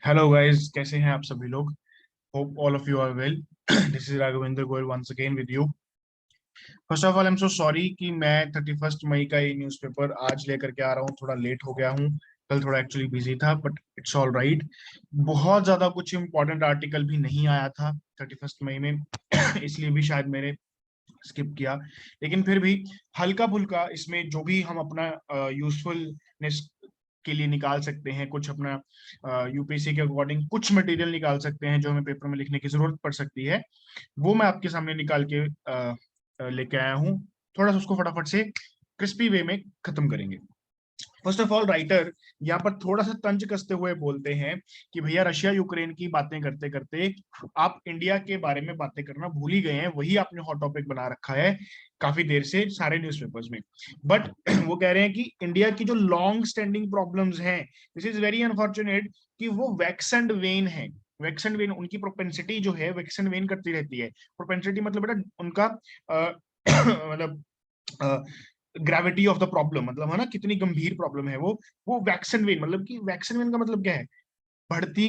Hello guys, कैसे हैं आप सभी लोग। Hope all of you are well. This is Raghavendra Goyal once again with you. First of all I am so sorry कि मैं 31 मई का ये न्यूज़पेपर आज लेकर के आ रहा हूँ, थोड़ा लेट हो गया हूँ। कल थोड़ा एक्चुअली बिजी था, बट इट्स ऑल राइट। बहुत ज्यादा कुछ इंपॉर्टेंट आर्टिकल भी नहीं आया था 31 मई में। इसलिए भी शायद मैंने स्किप किया। लेकिन फिर भी हल्का फुल्का इसमें जो भी हम अपना यूजफुलनेस के लिए निकाल सकते हैं, कुछ अपना यूपीएससी के अकॉर्डिंग कुछ मटेरियल निकाल सकते हैं जो हमें पेपर में लिखने की जरूरत पड़ सकती है, वो मैं आपके सामने निकाल के लेके आया हूँ। थोड़ा सा उसको फटाफट से क्रिस्पी वे में खत्म करेंगे। फर्स्ट ऑफ ऑल, राइटर यहाँ पर थोड़ा सा तंज कसते हुए बोलते हैं कि भैया रशिया यूक्रेन की बातें करते करते आप इंडिया के बारे में बातें करना भूल ही गए हैं। वही आपने हॉट टॉपिक बना रखा है काफी देर से सारे न्यूज़पेपर्स में। बट वो कह रहे हैं कि इंडिया की जो लॉन्ग स्टैंडिंग प्रॉब्लम्स हैं, दिस इज वेरी अनफॉर्चुनेट कि वो वैक्स एंड वेन है। वैक्स एंड वेन, उनकी प्रोपेंसिटी जो है वैक्स एंड वेन करती रहती है। प्रोपेंसिटी मतलब बेटा उनका मतलब ग्रेविटी ऑफ द प्रॉब्लम, मतलब है ना, कितनी गंभीर प्रॉब्लम है वो वैक्सन वेन, मतलब कि वैक्सन वेन का मतलब क्या है, बढ़ती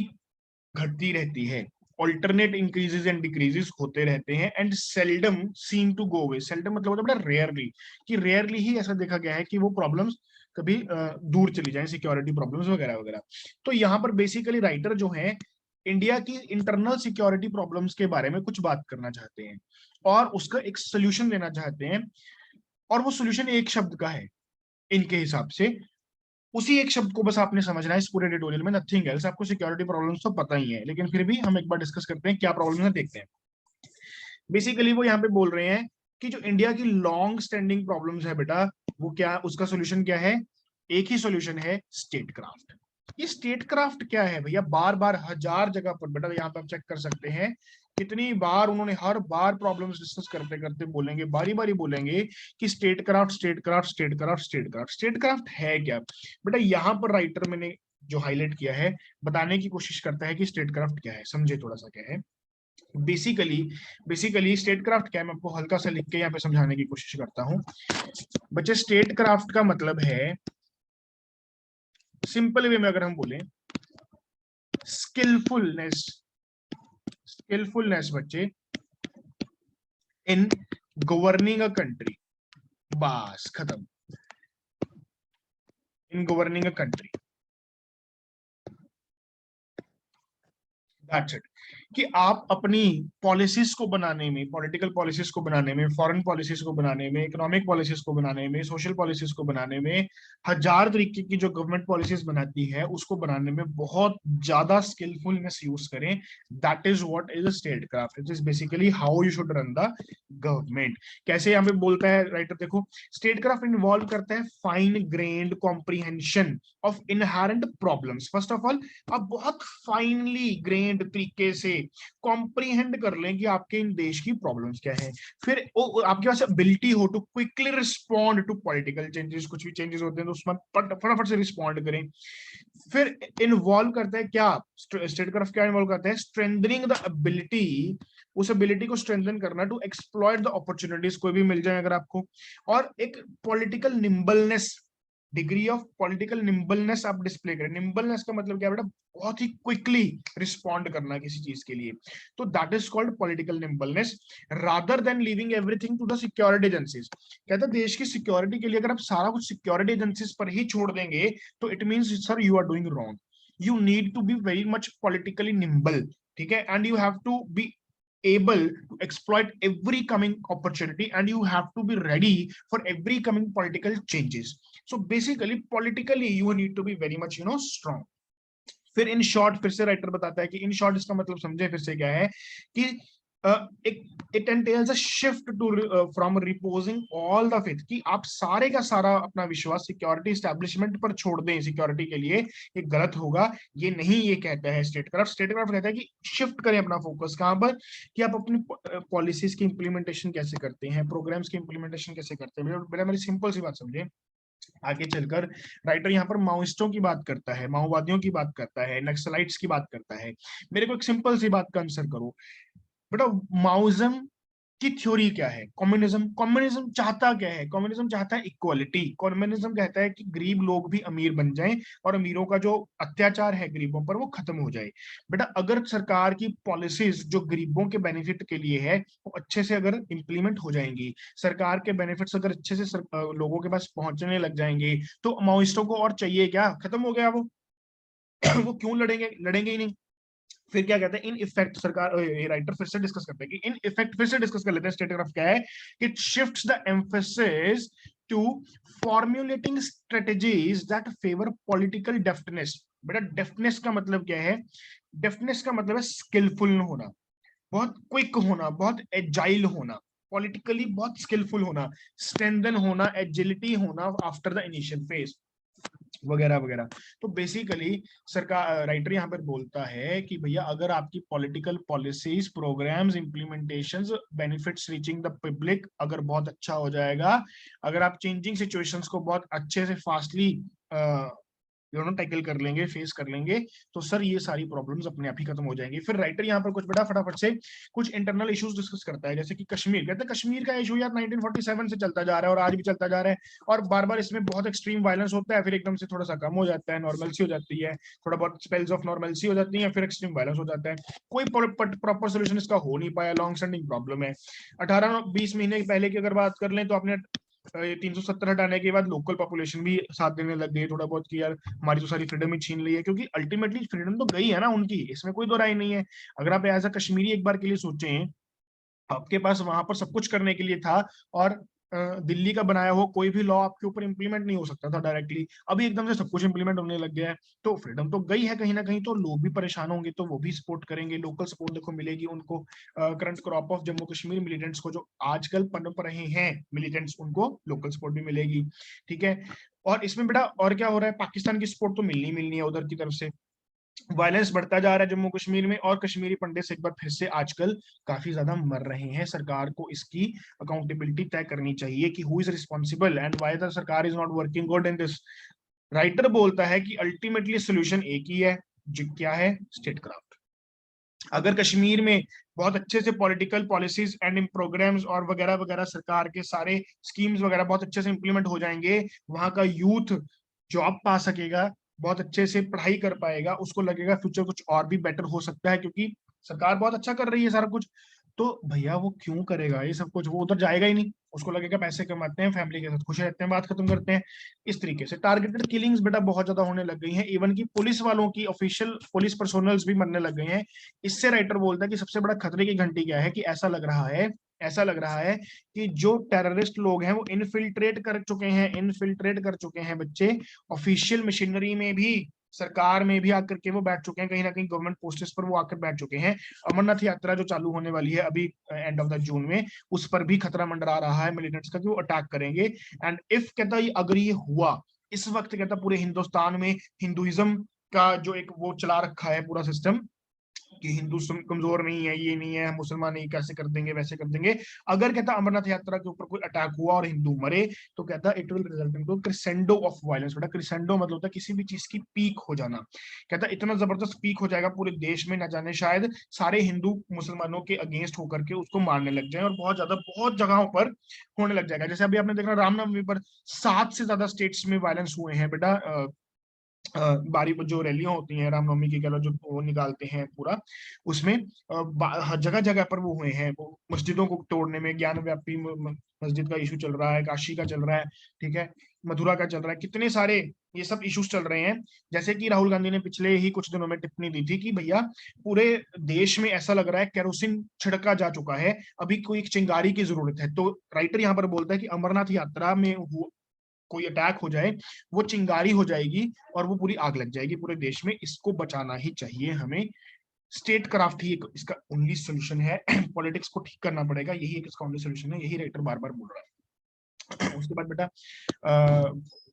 घटती रहती है। ऑल्टरनेट इंक्रीजेस एंड डिक्रीजेस होते रहते हैं and seldom seem to go away. Seldom मतलब होता है रेयरली, कि रेयरली ही ऐसा देखा गया है कि वो प्रॉब्लम्स कभी दूर चली जाए, सिक्योरिटी प्रॉब्लम्स वगैरह वगैरह। तो यहाँ पर बेसिकली राइटर जो है इंडिया की इंटरनल सिक्योरिटी प्रॉब्लम्स के बारे में कुछ बात करना चाहते हैं और उसका एक सोल्यूशन देना चाहते हैं। और वो सोल्यूशन एक शब्द का है इनके हिसाब से। उसी एक शब्द को बस आपने समझना है इस पूरे ट्यूटोरियल में, नथिंग एल्स। आपको सिक्योरिटी प्रॉब्लम्स तो पता ही है, लेकिन फिर भी हम एक बार डिस्कस करते हैं क्या प्रॉब्लम है, देखते हैं। बेसिकली वो यहाँ पे बोल रहे हैं कि जो इंडिया की लॉन्ग स्टैंडिंग प्रॉब्लम्स है बेटा, वो क्या, उसका सोल्यूशन क्या है। एक ही सोल्यूशन है, स्टेट क्राफ्ट। ये स्टेट क्राफ्ट क्या है भैया, बार बार हजार जगह पर बेटा यहाँ पे आप चेक कर सकते हैं कितनी बार उन्होंने हर बार प्रॉब्लम्स डिस्कस करते करते बोलेंगे, बारी बारी बोलेंगे कि state craft state craft state craft state craft. State craft है क्या बेटा, यहाँ पर राइटर मैंने जो हाईलाइट किया है बताने की कोशिश करता है कि स्टेट क्राफ्ट क्या है, समझे थोड़ा सा क्या है। बेसिकली बेसिकली स्टेट क्राफ्ट क्या है, मैं आपको हल्का सा लिख के यहाँ पे समझाने की कोशिश करता हूँ। बच्चे, स्टेट क्राफ्ट का मतलब है, सिंपल वे में अगर हम बोले, स्किलफुलनेस। स्किलफुलनेस बच्चे इन गवर्निंग अ कंट्री, बस खत्म। In governing a country, that's it. कि आप अपनी पॉलिसीज को बनाने में, पॉलिटिकल पॉलिसीज को बनाने में, फॉरेन पॉलिसीज को बनाने में, इकोनॉमिक पॉलिसीज को बनाने में, सोशल पॉलिसीज को बनाने में, हजार तरीके की जो गवर्नमेंट पॉलिसीज बनाती है उसको बनाने में बहुत ज्यादा स्किलफुलनेस यूज करें। That is what is state craft. It is basically how you should run the government. कैसे यहाँ पे बोलता है राइटर, देखो, स्टेट क्राफ्ट इन्वॉल्व करता है fine grand comprehension of inherent problems. First of all, आप बहुत फाइनली ग्रेन्ड तरीके से कॉम्प्रीहेंड कर लें कि आपके इन देश की प्रॉब्लम्स क्या है। फिर आपके पास एबिलिटी हो to quickly respond to political changes, कुछ भी चेंजेस होते हैं तो उसमें फटाफट से रिस्पॉन्ड करें। फिर इन्वॉल्व करता है क्या, स्टेट कर्व क्या इन्वॉल्व करता है, स्ट्रेंथनिंग द एबिलिटी, उस एबिलिटी को स्ट्रेंथन करना टू एक्सप्लॉइट द अपॉर्चुनिटीज, कोई भी मिल जाए अगर आपको। और एक पॉलिटिकल निम्बलनेस, डिग्री ऑफ पॉलिटिकल निम्बलनेस आप डिस्प्ले करें। निम्बलनेस का मतलब क्या बेटा, बहुत ही क्विकली रिस्पॉन्ड करना किसी चीज के लिए, तो that is called political nimbleness. Rather than leaving everything to the security agencies, कहता है देश की सिक्योरिटी के लिए अगर आप सारा कुछ सिक्योरिटी एजेंसीज पर ही छोड़ देंगे तो it means sir you are doing wrong. You need to be very much politically nimble, ठीक है, and you have to be able to exploit every coming opportunity and you have to be ready for every coming political changes. So basically politically you need to be very much strong. फिर in short फिर से writer बताता है कि in short इसका मतलब समझे फिर से क्या है कि it entails a shift to from reposing all the faith, कि आप सारे का सारा अपना विश्वास सिक्योरिटी एस्टेब्लिशमेंट पर छोड़ दें सिक्योरिटी के लिए, ये गलत होगा। ये नहीं, ये कहता है स्टेट क्राफ्ट। स्टेट क्राफ्ट कहता है कि शिफ्ट करें अपना फोकस कहां पर, कि आप अपनी पॉलिसीज की इंप्लीमेंटेशन कैसे करते हैं, प्रोग्राम्स की इंप्लीमेंटेशन कैसे करते हैं। बेटा मेरी सिंपल सी बात समझे, आगे चलकर राइटर यहाँ पर माओइस्टों की बात करता है, माओवादियों की बात करता है, नक्सलाइट्स की बात करता है। मेरे को एक सिंपल सी बात का आंसर करो बेटा, माओइज्म की थ्योरी क्या है। कम्युनिज्म, कम्युनिज्म चाहता क्या है, कम्युनिज्म चाहता है इक्वालिटी। कम्युनिज्म कहता है कि गरीब लोग भी अमीर बन जाएं और अमीरों का जो अत्याचार है गरीबों पर वो खत्म हो जाए। बेटा अगर सरकार की पॉलिसीज जो गरीबों के बेनिफिट के लिए है वो अच्छे से अगर इंप्लीमेंट हो जाएंगी, सरकार के बेनिफिट्स अगर अच्छे से लोगों के पास पहुंचने लग जाएंगे, तो माओइस्टों को और चाहिए क्या, खत्म हो गया वो। वो क्यों लड़ेंगे, लड़ेंगे ही नहीं। फिर क्या कहते हैं, इन इफेक्ट सरकार, राइटर फिर से डिस्कस करते हैं कि इन इफेक्ट, फिर से डिस्कस कर लेते हैं। स्टेटग्राफ क्या है, it shifts the emphasis to formulating strategies that favour political deftness. बेटा डेफ्टनेस का मतलब क्या है, डेफ्टनेस का मतलब है स्किलफुल होना, बहुत क्विक होना, बहुत एजाइल होना, पॉलिटिकली बहुत स्किलफुल होना, स्ट्रेंथन होना, एजिलिटी होना आफ्टर द इनिशियल फेज, वगैरह वगैरह। तो बेसिकली सरकार, राइटर यहाँ पर बोलता है कि भैया अगर आपकी political policies, programs, implementations, benefits reaching the public अगर बहुत अच्छा हो जाएगा, अगर आप चेंजिंग सिचुएशंस को बहुत अच्छे से फास्टली टैकल कर लेंगे, फेस कर लेंगे, तो सर ये सारी प्रॉब्लम्स अपने आप ही खत्म हो जाएंगी। फिर राइटर यहाँ पर कुछ बड़ा फटाफट से कुछ इंटरनल इश्यूज डिस्कस करता है, जैसे कि कश्मीर, कहते हैं कश्मीर का इशू यार 1947 से चलता जा रहा है और आज भी चलता जा रहा है, और बार बार इसमें बहुत एक्सट्रीम वायलेंस होता है, फिर एकदम से थोड़ा सा कम हो जाता है, नॉर्मलसी हो जाती है, थोड़ा बहुत स्पेल्स ऑफ नॉर्मलसी हो जाती है, फिर एक्सट्रीम वायलेंस हो जाता है। कोई प्रॉपर सोल्यूशन इसका हो नहीं पाया, लॉन्ग स्टैंडिंग प्रॉब्लम है। 18-20 महीने पहले की अगर बात कर लें तो आपने 370 हटाने के बाद लोकल पॉपुलेशन भी साथ देने लग गई थोड़ा बहुत कि यार हमारी तो सारी फ्रीडम ही छीन ली है, क्योंकि अल्टीमेटली फ्रीडम तो गई है ना उनकी, इसमें कोई दो राय नहीं है। अगर आप एज अ कश्मीरी एक बार के लिए सोचें, आपके पास वहां पर सब कुछ करने के लिए था, और दिल्ली का बनाया हुआ कोई भी लॉ आपके ऊपर इंप्लीमेंट नहीं हो सकता था डायरेक्टली, अभी एकदम से सब कुछ इंप्लीमेंट होने लग गया है, तो फ्रीडम तो गई है कहीं ना कहीं, तो लोग भी परेशान होंगे तो वो भी सपोर्ट करेंगे, लोकल सपोर्ट देखो मिलेगी उनको। Current crop of Jammu Kashmir militants को जो आजकल पनप रहे हैं मिलिटेंट्स, उनको लोकल सपोर्ट भी मिलेगी, ठीक है। और इसमें बेटा और क्या हो रहा है, पाकिस्तान की सपोर्ट तो मिलनी है उधर की तरफ से। वायलेंस बढ़ता जा रहा है जम्मू कश्मीर में, और कश्मीरी पंडित एक बार फिर से आजकल काफी ज्यादा मर रहे हैं। सरकार को इसकी अकाउंटेबिलिटी तय करनी चाहिए कि who is responsible and why the सरकार is not working good in this. Writer बोलता है कि अल्टीमेटली सोल्यूशन एक ही है, जो क्या है, स्टेट क्राफ्ट। अगर कश्मीर में बहुत अच्छे से पॉलिटिकल पॉलिसीज एंड प्रोग्राम्स और वगैरह वगैरह सरकार के सारे स्कीम्स वगैरह बहुत अच्छे से इंप्लीमेंट हो जाएंगे, वहां का यूथ जॉब पा सकेगा, बहुत अच्छे से पढ़ाई कर पाएगा, उसको लगेगा फ्यूचर कुछ और भी बेटर हो सकता है, क्योंकि सरकार बहुत अच्छा कर रही है सारा कुछ। तो भैया वो क्यों करेगा ये सब कुछ, वो उधर जाएगा ही नहीं, उसको लगेगा पैसे कमाते हैं, फैमिली के साथ खुश रहते हैं, बात खत्म करते हैं। इस तरीके से टारगेटेड किलिंग्स बेटा बहुत ज्यादा होने लग गई हैं, इवन की पुलिस वालों की, ऑफिशियल पुलिस पर्सोनल्स भी मरने लग गए हैं। इससे राइटर बोलता है कि सबसे बड़ा खतरे की घंटी क्या है, कि ऐसा लग रहा है कि जो टेररिस्ट लोग हैं वो इनफिल्ट्रेट कर चुके हैं बच्चे, ऑफिशियल मशीनरी में भी, सरकार में भी आकर के वो बैठ चुके हैं, कहीं ना कहीं गवर्नमेंट पोस्टेस पर वो आकर बैठ चुके हैं। अमरनाथ यात्रा जो चालू होने वाली है अभी एंड ऑफ द जून में, उस पर भी खतरा मंडरा रहा है मिलिटेंट्स का कि वो अटैक करेंगे। एंड इफ कहता है अगर ये हुआ, इस वक्त कहता पूरे हिंदुस्तान में हिंदुइज्म का जो एक वो चला रखा है पूरा सिस्टम, कि हिंदू कमजोर नहीं है, ये नहीं है, मुसलमान नहीं, कैसे कर देंगे वैसे कर देंगे। अगर कहता अमरनाथ यात्रा के ऊपर कोई अटैक हुआ और हिंदू मरे, तो कहता it will result into crescendo of violence. बेटा क्रिसेंडो मतलब होता है किसी भी चीज की पीक हो जाना, कहता इतना जबरदस्त पीक हो जाएगा पूरे देश में, न जाने शायद सारे हिंदू मुसलमानों के अगेंस्ट होकर के उसको मारने लग जाए, और बहुत ज्यादा बहुत जगहों पर होने लग जाएगा। जैसे अभी आपने देखा रामनवमी पर 7 से ज्यादा स्टेट्स में वायलेंस हुए हैं बेटा, बारी जो रैलियां होती हैं रामनवमी की, कह लो जो वो निकालते हैं पूरा, उसमें जगह जगह पर वो हुए हैं, वो मस्जिदों को तोड़ने में, ज्ञान व्यापी मस्जिद का इशू चल रहा है, काशी का चल रहा है, ठीक है, मथुरा का चल रहा है, कितने सारे ये सब इश्यूज चल रहे हैं। जैसे कि राहुल गांधी ने पिछले ही कुछ दिनों में टिप्पणी दी थी कि भैया पूरे देश में ऐसा लग रहा है केरोसिन छिड़का जा चुका है, अभी कोई एक चिंगारी की जरूरत है। तो राइटर यहाँ पर बोलता है कि अमरनाथ यात्रा में कोई अटैक हो जाए, वो चिंगारी हो जाएगी और वो पूरी आग लग जाएगी पूरे देश में, इसको बचाना ही चाहिए हमें। स्टेट क्राफ्ट ही इसका ओनली सोल्यूशन है। पॉलिटिक्स को ठीक करना पड़ेगा, यही एक इसका ओनली सोल्यूशन है, यही राइटर बार बार बोल रहा है। उसके बाद बेटा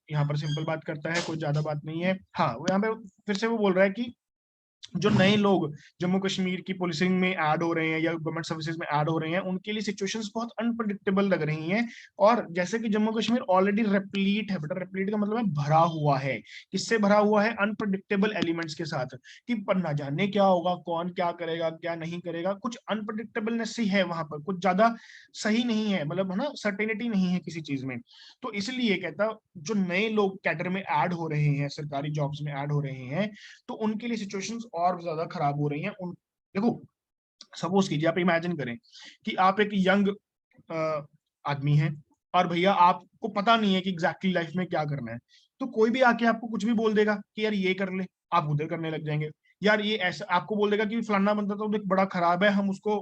यहाँ पर सिंपल बात करता है, कोई ज्यादा बात नहीं है। हाँ वो यहाँ पे फिर से वो बोल रहा है कि जो नए लोग जम्मू कश्मीर की पुलिसिंग में ऐड हो रहे हैं या गवर्नमेंट सर्विसेज में ऐड हो रहे हैं, उनके लिए सिचुएशंस बहुत अनप्रडिक्टेबल लग रही हैं। और जैसे कि जम्मू कश्मीर ऑलरेडी रेप्लीट है बेटा, रेप्लीट का मतलब है भरा हुआ है। किससे भरा हुआ है? अनप्रडिक्टेबल एलिमेंट्स के साथ, कि पर ना जाने क्या होगा, कौन क्या करेगा क्या नहीं करेगा, कुछ अनप्रडिक्टेबलनेस ही है वहां पर, कुछ ज्यादा सही नहीं है, मतलब है ना, सर्टेनिटी नहीं है किसी चीज में। तो इसलिए कहता, जो नए लोग कैडर में ऐड हो रहे हैं, सरकारी जॉब्स में ऐड हो रहे हैं, तो उनके लिए सिचुएशंस और ज्यादा खराब हो रही हैं। उन देखो, सपोज कीजिए, आप इमेजिन करें कि आप एक यंग आदमी हैं, और भैया आपको पता नहीं है कि एग्जैक्टली लाइफ में क्या करना है, तो कोई भी आके आपको कुछ भी बोल देगा कि यार ये कर ले, आप उधर करने लग जाएंगे। यार ये ऐसा आपको बोल देगा कि फलाना बंदा तो देख बड़ा खराब है, हम उसको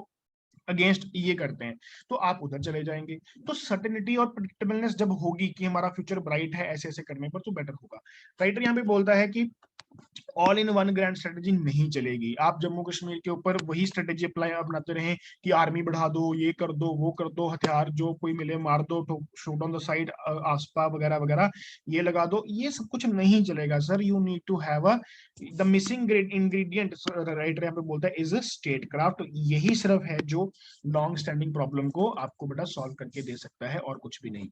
अगेंस्ट ये करते हैं, तो आप उधर चले जाएंगे। तो सर्टेनिटी और प्रिडिक्टेबलनेस जब होगी कि हमारा फ्यूचर ब्राइट है ऐसे ऐसे करने पर, तो बेटर होगा। राइटर यहाँ पे बोलता है कि all in one grand strategy नहीं चलेगी। आप जम्मू कश्मीर के ऊपर वही स्ट्रेटेजी अप्लाई अपनाते रहें कि आर्मी बढ़ा दो, ये कर दो, वो कर दो, हथियार जो कोई मिले मार दो, शूट ऑन द साइड, आसपा वगैरह वगैरह ये लगा दो, ये सब कुछ नहीं चलेगा sir. You need to have a the missing ingredient, writer यहाँ पे बोलता है, इज अ स्टेट क्राफ्ट। यही सिर्फ है जो लॉन्ग स्टैंडिंग प्रॉब्लम को आपको बेटा सॉल्व करके दे सकता है, और कुछ भी नहीं।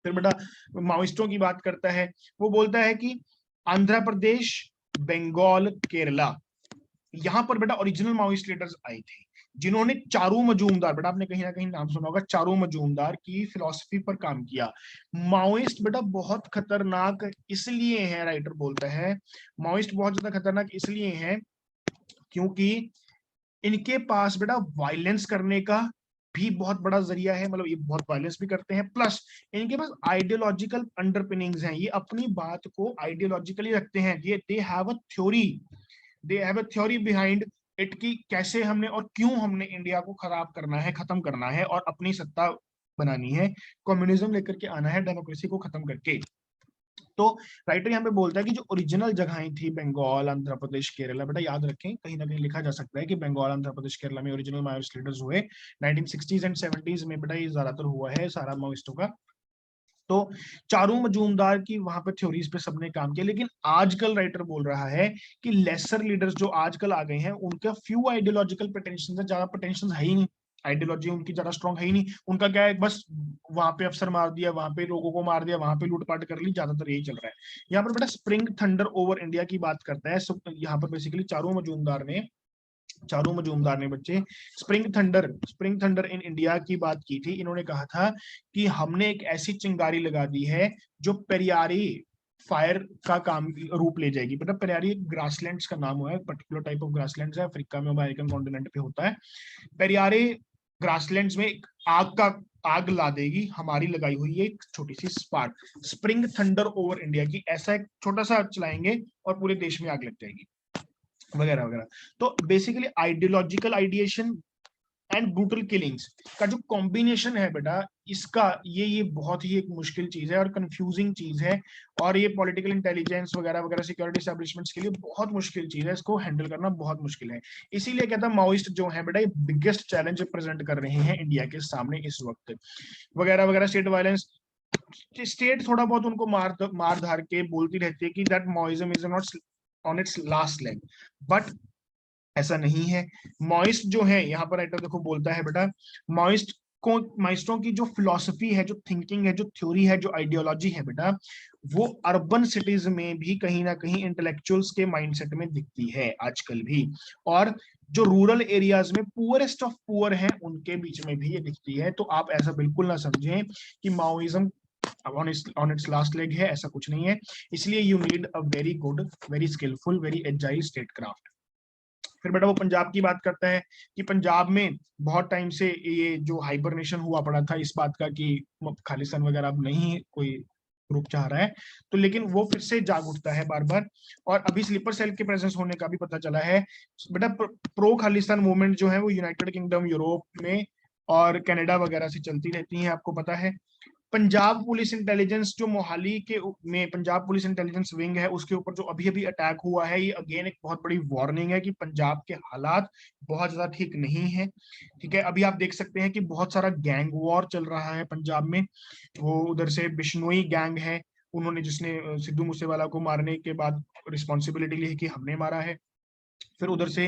फिर बेटा माओइस्टों की बात करता है। वो बोलता है कि आंध्र प्रदेश, बंगाल, केरला, यहां पर बेटा ओरिजिनल माओइस्ट लीडर्स आए थे, जिन्होंने चारू मजूमदार, बेटा आपने कहीं ना कहीं नाम सुना होगा, चारू मजूमदार की फिलॉसफी पर काम किया। माओइस्ट बेटा बहुत खतरनाक इसलिए है, राइटर बोलता है, माओइस्ट बहुत ज्यादा खतरनाक इसलिए है क्योंकि इनके पास बेटा वायलेंस करने का भी बहुत बड़ा जरिया है, मतलब ये बहुत वायलेंस भी करते हैं, प्लस इनके पास आइडियोलॉजिकल अंडरपिनिंग्स हैं, ये अपनी बात को आइडियोलॉजिकली रखते हैं, ये they have a theory behind it, कि कैसे हमने और क्यों हमने इंडिया को खराब करना है, खत्म करना है और अपनी सत्ता बनानी है, कम्युनिज्म लेकर के आना है, डेमोक्रेसी को खत्म करके। तो राइटर यहाँ पे बोलता है कि जो ओरिजिनल जगहें थी बंगाल, आंध्र प्रदेश, केरला, बेटा याद रखें, कहीं ना कहीं लिखा जा सकता है कि बंगाल, आंध्र प्रदेश, केरला में ओरिजिनल माओइस्ट लीडर्स हुए 1960s एंड 70s में, बेटा ये ज्यादातर हुआ है सारा माओइस्टों का। तो चारू मजूमदार की वहां पर थ्योरीज पे सबने काम किया, लेकिन आजकल राइटर बोल रहा है कि लेसर लीडर्स जो आजकल आ गए हैं, उनका फ्यू आइडियोलॉजिकल प्रेटेंशन है, ज्यादा प्रेटेंशन है ही नहीं, आइडियोलॉजी उनकी ज्यादा स्ट्रॉन्ग है ही नहीं। उनका क्या है, बस वहां पे अफसर मार दिया, वहां पे लोगों को मार दिया, वहां पे लूटपाट कर ली, ज्यादातर यही चल रहा है। यहाँ पर बेटा स्प्रिंग थंडर ओवर इंडिया की बात करता है। यहाँ पर बेसिकली चारू मजूमदार ने बच्चे स्प्रिंग थंडर इन इंडिया की बात की थी। इन्होंने कहा था कि हमने एक ऐसी चिंगारी लगा दी है जो पेरियारी फायर का काम रूप ले जाएगी। मतलब पेरियारी एक ग्रासलैंड्स का नाम हुआ है, पर्टिकुलर टाइप ऑफ ग्रासलैंड्स है, अफ्रीका में, अमेरिकन कॉन्टिनेंट पे होता है। पेरियारी ग्रासलैंड्स में एक आग ला देगी हमारी लगाई हुई है एक छोटी सी spark. Spring thunder over India की ऐसा एक छोटा सा चलाएंगे और पूरे देश में आग लग जाएगी, वगैरह वगैरह। तो basically ideological ideation and brutal killings का जो कॉम्बिनेशन है बेटा, इसका ये बहुत ही एक मुश्किल चीज है और कंफ्यूजिंग चीज है, और ये पॉलिटिकल इंटेलिजेंस वगैरह वगैरह सिक्योरिटी एस्टैब्लिशमेंट्स के लिए बहुत मुश्किल चीज है, इसको हैंडल करना बहुत मुश्किल है। इसीलिए कहता है माओइस्ट जो है बेटा, ये बिगेस्ट चैलेंज प्रेजेंट कर रहे हैं इंडिया के सामने इस वक्त, वगैरह वगैरह। स्टेट वायलेंस, स्टेट थोड़ा बहुत उनको मार धार के बोलती रहती है कि that Maoism is not on its last leg, but ऐसा नहीं है। मॉइस्ट जो है यहाँ पर राइटर देखो बोलता है बेटा, माइस्टों की जो फिलॉसफी है, जो थिंकिंग है, जो थ्योरी है, जो आइडियोलॉजी है बेटा, वो अर्बन सिटीज में भी कहीं ना कहीं इंटेलेक्चुअल्स के माइंडसेट में दिखती है आजकल भी, और जो रूरल एरियाज में पुअरेस्ट ऑफ पुअर हैं उनके बीच में भी ये दिखती है। तो आप ऐसा बिल्कुल ना समझें कि Maoism on its last leg है, ऐसा कुछ नहीं है। इसलिए you need a very good, very skillful, very agile state craft. फिर बेटा वो पंजाब की बात करता है कि पंजाब में बहुत टाइम से ये जो हाइबरनेशन हुआ पड़ा था इस बात का कि खालिस्तान वगैरह अब नहीं कोई ग्रुप चाह रहा है, तो लेकिन वो फिर से जाग उठता है बार बार। और अभी स्लीपर सेल के प्रेजेंस होने का भी पता चला है। बेटा प्रो खालिस्तान मूवमेंट जो है वो यूनाइटेड किंगडम, यूरोप में और कनाडा वगैरह से चलती रहती है, आपको पता है। पंजाब पुलिस इंटेलिजेंस जो मोहाली के में पंजाब पुलिस इंटेलिजेंस विंग है, उसके ऊपर जो अभी अभी अटैक हुआ है, ये अगेन एक बहुत बड़ी वार्निंग है कि पंजाब के हालात बहुत ज्यादा ठीक नहीं है। ठीक है, अभी आप देख सकते हैं कि बहुत सारा गैंग वॉर चल रहा है पंजाब में। वो उधर से बिश्नोई गैंग है, उन्होंने जिसने सिद्धू मूसेवाला को मारने के बाद रिस्पॉन्सिबिलिटी ली कि हमने मारा है। फिर उधर से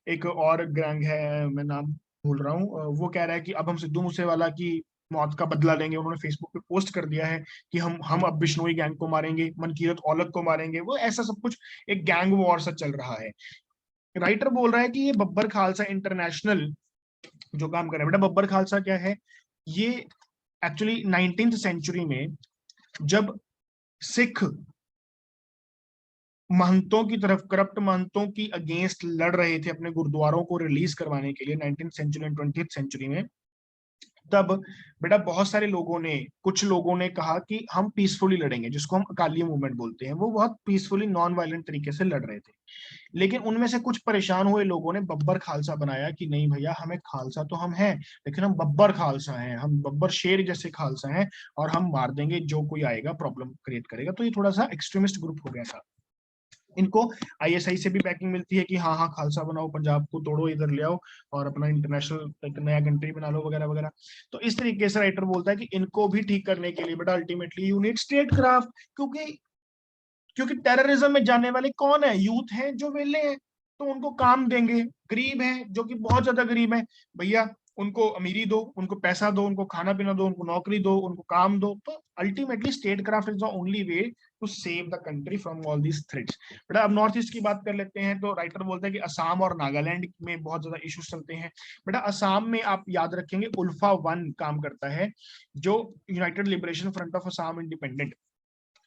एक और गैंग है, मैं नाम भूल रहा हूँ, वो कह रहा है कि अब हम सिद्धू मूसेवाला की मौत का बदला लेंगे। उन्होंने फेसबुक पे पोस्ट कर दिया है कि हम अब बिश्नोई गैंग को मारेंगे, मनकीरत औलख को मारेंगे। वो ऐसा सब कुछ एक गैंग वॉर सा चल रहा है। राइटर बोल रहा है कि ये बब्बर खालसा इंटरनेशनल जो काम कर रहा है, बेटा बब्बर खालसा क्या है, ये एक्चुअली 19th सेंचुरी में जब सिख महंतों की तरफ, करप्ट महंतों की अगेंस्ट लड़ रहे थे अपने गुरुद्वारों को रिलीज करवाने के लिए 19th century and 20th century में, तब बेटा बहुत सारे लोगों ने, कुछ लोगों ने कहा कि हम पीसफुली लड़ेंगे, जिसको हम अकाली मूवमेंट बोलते हैं। वो बहुत पीसफुली नॉन वायलेंट तरीके से लड़ रहे थे। लेकिन उनमें से कुछ परेशान हुए लोगों ने बब्बर खालसा बनाया कि नहीं भैया, हमें खालसा तो हम हैं, लेकिन हम बब्बर खालसा हैं, हम बब्बर शेर जैसे खालसा हैं, और हम मार देंगे जो कोई आएगा प्रॉब्लम क्रिएट करेगा। तो ये थोड़ा सा एक्सट्रीमिस्ट ग्रुप हो गया था। इनको आईएसआई से भी बैकिंग मिलती है कि हाँ हाँ खालसा बनाओ, पंजाब को तोड़ो, इधर ले आओ और अपना इंटरनेशनल एक नया कंट्री बना लो वगैरह वगैरह। तो इस तरीके से राइटर बोलता है कि इनको भी ठीक करने के लिए बेटा ultimately you need state craft. क्योंकि क्योंकि टेररिज्म में जाने वाले कौन है? यूथ है जो वेले हैं, तो उनको काम देंगे। गरीब है जो कि बहुत ज्यादा गरीब है, भैया उनको अमीरी दो, उनको पैसा दो, उनको खाना पीना दो, उनको नौकरी दो, उनको काम दो। तो ultimately state craft is the only way to save the country from all these threats. बेटा अब नॉर्थ ईस्ट की बात कर लेते हैं। तो राइटर बोलता है कि असम और नागालैंड में बहुत ज्यादा इश्यूज चलते हैं। बेटा असम में आप याद रखेंगे उल्फा वन काम करता है, जो United liberation front of Assam independent.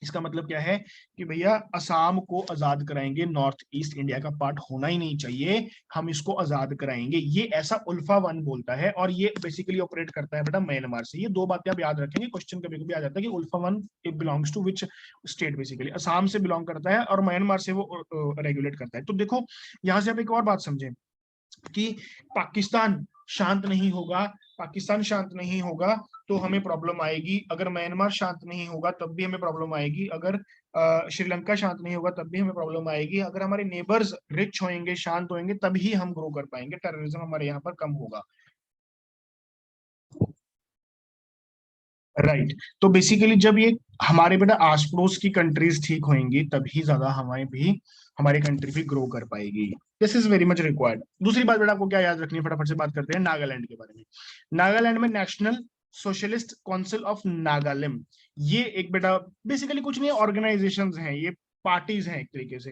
इसका मतलब क्या है कि भैया असम को आजाद कराएंगे, नॉर्थ ईस्ट इंडिया का पार्ट होना ही नहीं चाहिए, हम इसको आजाद कराएंगे, ये ऐसा उल्फा वन बोलता है। और ये बेसिकली ऑपरेट करता है बेटा म्यांमार से। ये दो बातें आप याद रखेंगे, क्वेश्चन कभी कभी आ जाता है कि ULFA one it belongs to which state. Basically Assam से बिलोंग करता है और म्यांमार से वो रेगुलेट करता है। तो देखो यहां से आप एक और बात समझें कि पाकिस्तान शांत नहीं होगा, पाकिस्तान शांत नहीं होगा तो हमें प्रॉब्लम आएगी। अगर म्यांमार शांत नहीं होगा तब भी हमें प्रॉब्लम आएगी। अगर श्रीलंका शांत नहीं होगा तब भी हमें प्रॉब्लम आएगी। अगर हमारे नेबर्स रिच होंगे, शांत होंगे, तभी हम ग्रो कर पाएंगे, टेररिज्म हमारे यहाँ पर कम होगा। राइट तो बेसिकली जब ये हमारे बेटा आस पड़ोस की कंट्रीज ठीक होंगी तभी ज्यादा हमारे भी, हमारी कंट्री भी ग्रो कर पाएगी। This is very much required. दूसरी बात बेटा आपको क्या याद रखनी है, फटाफट से बात करते हैं नागालैंड के बारे में। नागालैंड में national socialist council of Nagaland, ये एक बेटा बेसिकली कुछ नहीं, ऑर्गेनाइजेशंस हैं, ये पार्टीज हैं एक तरीके से।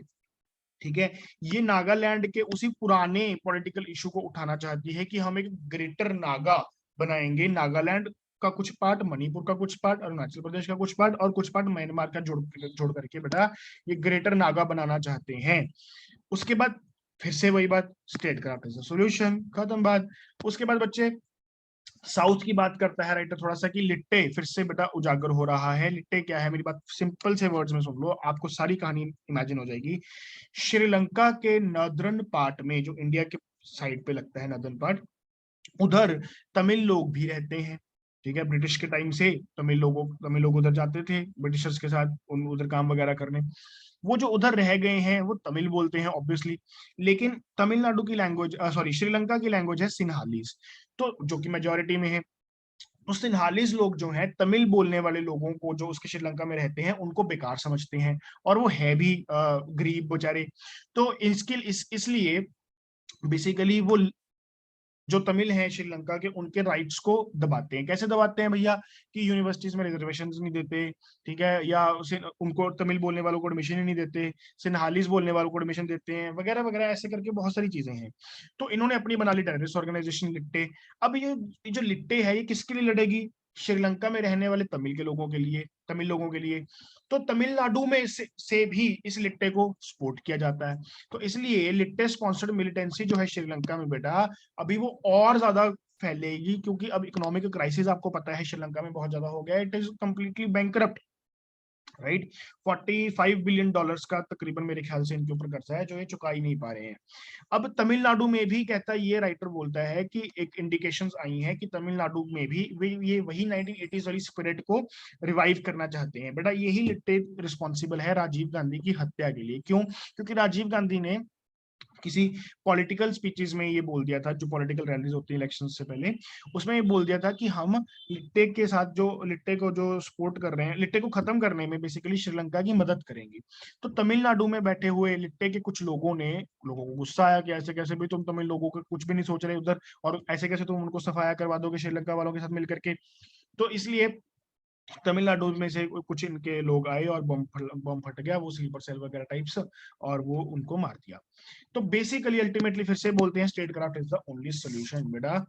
ठीक है, ये नागालैंड के उसी पुराने पॉलिटिकल इशू को उठाना चाहती है कि हम एक ग्रेटर नागा बनाएंगे। नागालैंड का कुछ पार्ट, मणिपुर का कुछ पार्ट, अरुणाचल प्रदेश का कुछ पार्ट और कुछ पार्ट म्यांमार का जोड़ जोड़ करके बेटा ये ग्रेटर नागा बनाना चाहते हैं। उसके बाद फिर से वही बात, स्टेट क्राफ्ट इज सोल्यूशन, खत्म बात। उसके बाद बच्चे साउथ की बात करता है राइटर थोड़ा सा कि लिट्टे फिर से बेटा उजागर हो रहा है। लिट्टे क्या है, मेरी बात सिंपल से वर्ड्स में सुन लो, आपको सारी कहानी इमेजिन हो जाएगी। श्रीलंका के नॉर्दर्न पार्ट में, जो इंडिया के साइड पे लगता है नॉर्दर्न पार्ट, उधर तमिल लोग भी रहते हैं। ठीक है, ब्रिटिश के टाइम से तमिल लोग उधर जाते थे ब्रिटिशर्स के साथ उन उधर काम वगैरह करने। वो जो उधर रह गए हैं वो तमिल बोलते हैं ऑब्वियसली, लेकिन तमिलनाडु की लैंग्वेज, सॉरी श्रीलंका की लैंग्वेज है सिन्हालीज, तो जो कि मेजोरिटी में है। तो सिन्हालीज लोग जो हैं, तमिल बोलने वाले लोगों को जो उसके श्रीलंका में रहते हैं उनको बेकार समझते हैं, और वो है भी गरीब बेचारे। तो इसलिए बेसिकली वो जो तमिल हैं श्रीलंका के, उनके राइट्स को दबाते हैं। कैसे दबाते हैं भैया, कि यूनिवर्सिटीज में रिजर्वेशन नहीं देते, ठीक है, या उनको तमिल बोलने वालों को एडमिशन ही नहीं देते, सिन्हालीज बोलने वालों को एडमिशन देते हैं, वगैरह वगैरह, ऐसे करके बहुत सारी चीजें हैं। तो इन्होंने अपनी बना ली टेररिस्ट ऑर्गेनाइजेशन लिट्टे। अब ये जो लिट्टे है ये किसके लिए लड़ेगी? श्रीलंका में रहने वाले तमिल के लोगों के लिए, तमिल लोगों के लिए। तो तमिलनाडु में से भी इस लिट्टे को सपोर्ट किया जाता है। तो इसलिए लिट्टे स्पॉन्सर्ड मिलिटेंसी जो है श्रीलंका में बेटा, अभी वो और ज्यादा फैलेगी, क्योंकि अब इकोनॉमिक क्राइसिस आपको पता है श्रीलंका में बहुत ज्यादा हो गया है। It is completely bankrupt, right. $45 billion का तकरीबन मेरे ख्याल से इनके ऊपर कर्जा है जो ये चुका ही नहीं पा रहे हैं। अब तमिलनाडु में भी कहता है, ये राइटर बोलता है कि एक इंडिकेशंस आई हैं कि तमिलनाडु में भी ये वही 1980s वाली स्पिरिट को रिवाइव करना चाहते हैं। बेटा यही लिट्टे रिस्पॉन्सिबल है राजीव गांधी की हत्या के लिए। क्यों? क्योंकि राजीव गांधी ने किसी पॉलिटिकल स्पीचेस में ये बोल दिया था, जो पॉलिटिकल रैलीज होती है इलेक्शन से पहले, उसमें ये बोल दिया था कि हम लिट्टे के साथ जो लिट्टे को जो सपोर्ट कर रहे हैं, लिट्टे को खत्म करने में बेसिकली श्रीलंका की मदद करेंगे। तो तमिलनाडु में बैठे हुए लिट्टे के कुछ लोगों को गुस्सा आया कि ऐसे कैसे भी तुम तमिल लोगों को कुछ भी नहीं सोच रहे उधर, और ऐसे कैसे तुम उनको सफाया करवा दोगे श्रीलंका वालों के साथ मिलकर के। तो इसलिए तमिलनाडु में से कुछ इनके लोग आए और बम फट गया, वो स्लीपर सेल वगैरह टाइप्स, और वो उनको मार दिया। तो बेसिकली अल्टीमेटली फिर से बोलते हैं state craft is the only solution. बेटा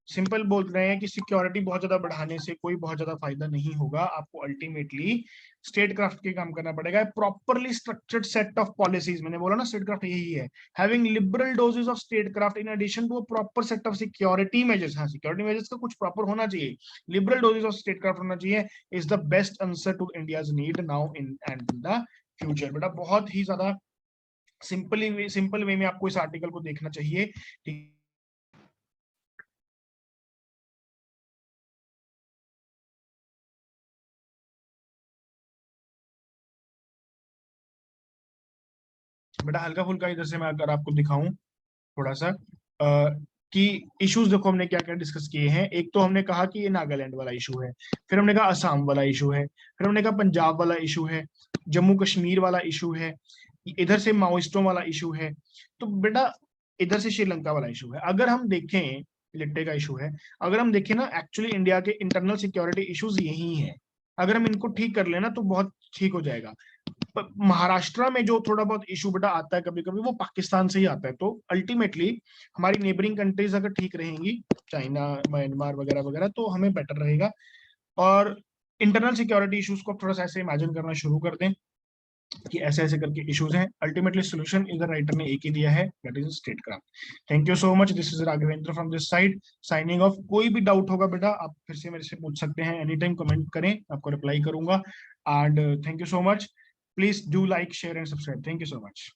सिंपल बोल रहे हैं कि सिक्योरिटी बहुत ज्यादा बढ़ाने से कोई बहुत ज्यादा फायदा नहीं होगा, आपको अल्टीमेटली स्टेट क्राफ्ट के काम करना पड़ेगा। Properly structured set of policies, मैंने बोला ना स्टेट क्राफ्ट यही है, having liberal doses of state craft in addition to a proper set of security measures. हाँ, सिक्योरिटी मेजर्स का कुछ प्रॉपर होना चाहिए, liberal doses of state craft होना चाहिए, is the best answer to India's need now in and in the future. बेटा बहुत ही ज्यादा सिंपल वे में आपको इस आर्टिकल को देखना चाहिए, ठीक। बेटा हल्का फुल्का इधर से मैं अगर आपको दिखाऊं थोड़ा सा कि इश्यूज देखो हमने क्या क्या डिस्कस किए हैं। एक तो हमने कहा कि ये नागालैंड वाला इशू है, फिर हमने कहा असम वाला इशू है, फिर हमने कहा पंजाब वाला इशू है, जम्मू कश्मीर वाला इशू है, इधर से माओइस्टों वाला इशू है, तो बेटा इधर से श्रीलंका वाला इशू है। अगर हम देखें लिट्टे का इशू है, अगर हम देखें ना एक्चुअली इंडिया के इंटरनल सिक्योरिटी इश्यूज यही है, अगर हम इनको ठीक कर लेना तो बहुत ठीक हो जाएगा। महाराष्ट्र में जो थोड़ा बहुत इशू बेटा आता है कभी कभी, वो पाकिस्तान से ही आता है। तो अल्टीमेटली हमारी नेबरिंग कंट्रीज अगर ठीक रहेंगी, चाइना म्यांमार वगैरह वगैरह, तो हमें बेटर रहेगा। और इंटरनल सिक्योरिटी इश्यूज को थोड़ा सा ऐसे इमेजिन करना शुरू कर दें कि ऐसे ऐसे करके इश्यूज हैं, अल्टीमेटली सोल्यूशन इधर राइटर ने एक ही दिया है, that is state craft. Thank you so much, this is Raghavendra from this side signing off. कोई भी डाउट होगा बेटा आप फिर से मेरे से पूछ सकते हैं, एनी टाइम कमेंट करें, आपको रिप्लाई करूंगा। And thank you so much, please do like share and subscribe, thank you so much.